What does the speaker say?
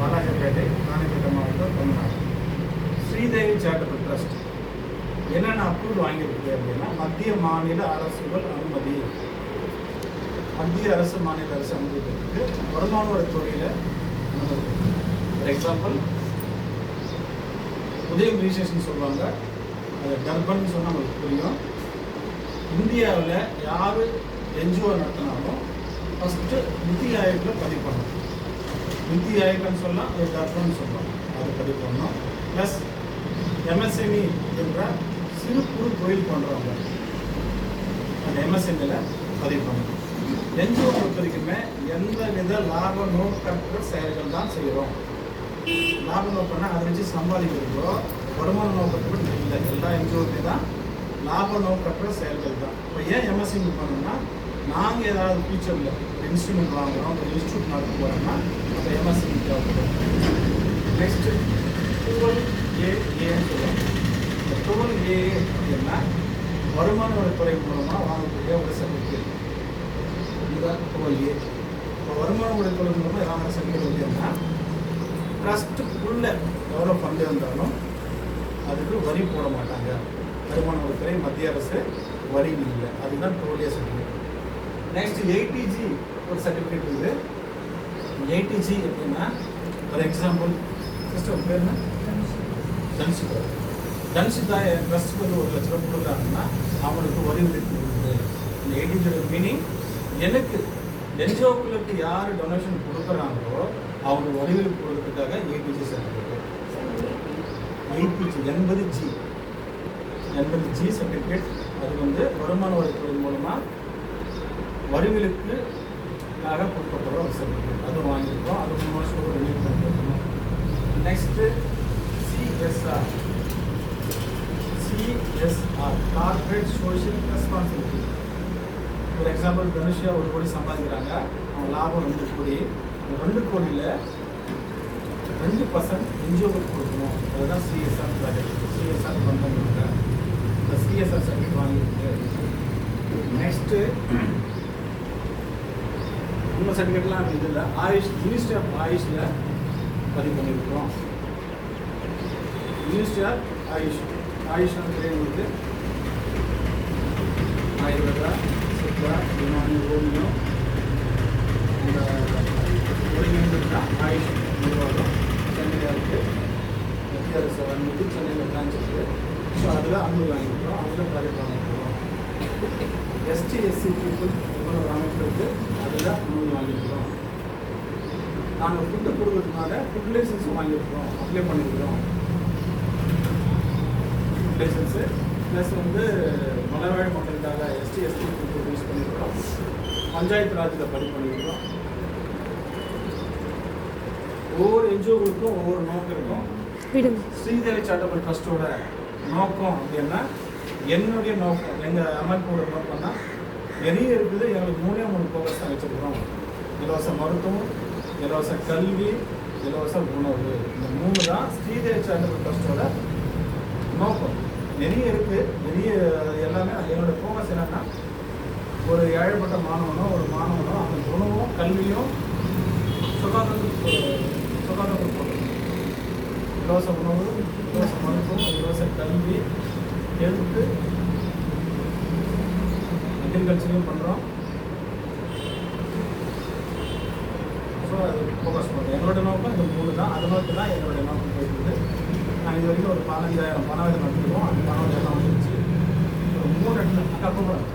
வாலாஜாபேட்டை, ராணிப்பேட்டை மாவட்டம், Tamil Nadu. Sridevi charitable trust என்னென்ன approval வாங்கியிருக்கு அப்படின்னா, மத்திய மாநில அரசுகள் அனுமதி. மத்திய அரசு மாநில அரசு அனுமதி பெற்று வருமான வரித்துறையில் அனுமதி. ஃபார் எக்ஸாம்பிள், உதயம் ரிஜிஸ்ட்ரேஷன் சொல்லுவாங்க, அது டர்பன் சொன்னால் நம்மளுக்கு புரியும். இந்தியாவில் யார் என்ஜிஓ நடத்தினாலும் ஃபஸ்ட்டு நிதி ஆயோக்கில் பதிவு பண்ணணும். நிதி ஆயோக்னு சொல்லலாம், அது டர்பன் சொல்லலாம், அது பதிவு பண்ணணும். ப்ளஸ் எம்எஸ்எம்இ என்ற சிறு குறு தொழில் பண்ணுறவங்க அந்த எம்எஸ்எம்இயில் பதிவு பண்ணணும். என்ஜிஓ பொறுத்த வரைக்குமே எந்த வித லாப நோக்கற்ற செயல்கள் தான் செய்கிறோம். லாப நோக்கம்னா அதை வச்சு சம்பாதிக்கிறதோ வருமான நோக்கத்துக்கு இல்லை. எல்லா என்ஜிஓக்குமே தான் லாப நோக்கற்ற செயல்கள் தான். இப்போ ஏன் எம்எஸ்எம்இ பண்ணோம்னா, நாங்கள் ஏதாவது ஃபியூச்சரில் ஒரு இன்ஸ்ட்ருமெண்ட் வாங்குகிறோம், ஒரு இன்ஸ்டியூட் நடத்த போகிறோம்னா அந்த எம்எஸ்எம்இ தேவைப்படும். நெக்ஸ்ட்டு 12AA சொல்லுவாங்க. இந்த 12AA அப்படின்னா வருமான வரித்துறை மூலமாக வாங்கக்கூடிய ஒரு சர்டிஃபிகேட். இதுதான் 12A. இப்போ வருமான வரித்துறை மூலமாக வாங்குற சர்டிஃபிகேட் அப்படின்னா, ட்ரஸ்ட்டுக்குள்ளே எவ்வளோ ஃபண்டு இருந்தாலும் அதுக்கு வரி போட மாட்டாங்க. வருமான வரித்துறை மத்திய அரசு வரி இல்லை. அதுதான் 12A சர்டிஃபிகேட். நெக்ஸ்ட் 80G ஒரு சர்டிஃபிகேட் இருக்குது. 80G அப்படின்னா, ஃபார் எக்ஸாம்பிள், சிஸ்டம் பேர் என்ன? தன்சிதா. தன்சிதா ட்ரஸ்ட்டுக்கு வந்து 1 லட்ச ரூபா கொடுக்குறாங்கன்னா அவங்களுக்கு வரி விதிப்பு இருக்குது. இந்த 80G மீனிங், எனக்கு என்ஜிஓக்களுக்கு யார் டொனேஷன் கொடுக்குறாங்களோ அவங்க வரி விதிப்பு கொடுக்கறதுக்காக 80G சர்டிஃபிகேட். 80G சர்டிஃபிகேட் அது வந்து வருமான வரித்துறை மூலமாக வரிவிலக்குக்காக கொடுக்கப்படுற ஒரு சர்டிஃபிகேட். அதுவும் வாங்கியிருக்கோம். அது 3 வருஷம் ரினியூ பண்ணிருக்கோம். Next CSR corporate social responsibility. For example, Dhanushiya 1 கோடி சம்பாதிக்கிறாங்க, அவங்க லாபம் 2 கோடி. 2 கோடியில் 2% என்ஜிஓக்கு கொடுக்கணும். அதுதான் சிஎஸ்ஆர் ப்ராஜெக்ட். சிஎஸ்ஆர் பண்ணுறாங்க. இந்த சிஎஸ்ஆர் சர்டிஃபிகேட் வாங்கியிருக்கு. நெக்ஸ்ட்டு இந்த சர்டிஃபிகேட்லாம் இதில் ஆயுஷ், மினிஸ்ட்ரி ஆஃப் ஆயுஷில் பதிவு பண்ணியிருக்கிறோம். மினிஸ்ட்ரி ஆஃப் ஆயுஷ்னு தெரியுது. ஆயுர்வேதா, சித்தா, யுனானி, ஹோமியோ, இந்த ஒருங்கிணைந்து தான் ஆயுஷ் நிர்வாகம் சென்னையில் இருக்குது. மத்திய அரசு அனுமதி சென்னையில் பிரான்ச் இருக்குது. ஸோ அதில் அனுமதி வாங்கிக்கிறோம். அதில் ப்ராஜெக்ட் வாங்கிக்கிறோம். எஸ்டி/எஸ்சி பீப்புள் எவ்வளோ அமைப்பிற்கு அதில் அனுமதி வாங்கியிருக்கிறோம். நாங்கள் ஃபுட்டு கொடுக்கறதுனால ஃபுட் லைசன்ஸும் வாங்கியிருக்கிறோம், அப்ளை பண்ணியிருக்கிறோம். ஃபுட் லைசன்ஸு ப்ளஸ் வந்து மலைவாழ் மக்களுக்காக எஸ்டி/எஸ்டி பீப்புள் யூஸ் பண்ணியிருக்கிறோம். பஞ்சாயத்து ராஜில் பதிவு பண்ணியிருக்கிறோம். ஒவ்வொரு என்ஜிஓகளுக்கும் ஒவ்வொரு நோக்கம் இருக்கும். ஸ்ரீதேவி சேரிட்டபிள் ட்ரஸ்ட்டோட நோக்கம் அப்படின்னா, என்னுடைய நோக்கம், எங்கள் அமைப்போட நோக்கம்னா நிறைய இருக்குது. எங்களுக்கு 3 ஃபோக்கஸ் தான் வச்சுருக்கிறோம். இலவச மருத்துவம், இலவச கல்வி, இலவச உணவு. இந்த 3 தான் ஸ்ரீதேவி சேரிட்டபிள் ட்ரஸ்ட்டோட நோக்கம். நிறைய இருக்குது. நிறைய எல்லாமே என்னோட ஃபோக்கஸ் என்னென்னா, ஒரு ஏழைப்பட்ட மாணவனோ அந்த உணவும் கல்வியும் சுகாதாரத்துக்கு போகணும். இலவச உணவு, இலவச மருத்துவம், இலவச கல்வி, ஹெல்த்து, அக்ரிகல்ச்சரையும் பண்ணுறோம். ஸோ அது ஃபோக்கஸ் பண்ணுறோம். எங்களோட நோக்கம் இந்த 3 தான். அது நோக்கி தான் என்னுடைய நோக்கம் போயிட்டு. நாங்கள் இது வரைக்கும் ஒரு 15,000 பணம் நடத்திடுவோம். அந்த பணம் எல்லாம் வந்துருச்சு. ஒரு 3 இடத்துல அக்கா கூப்பிடுறோம்.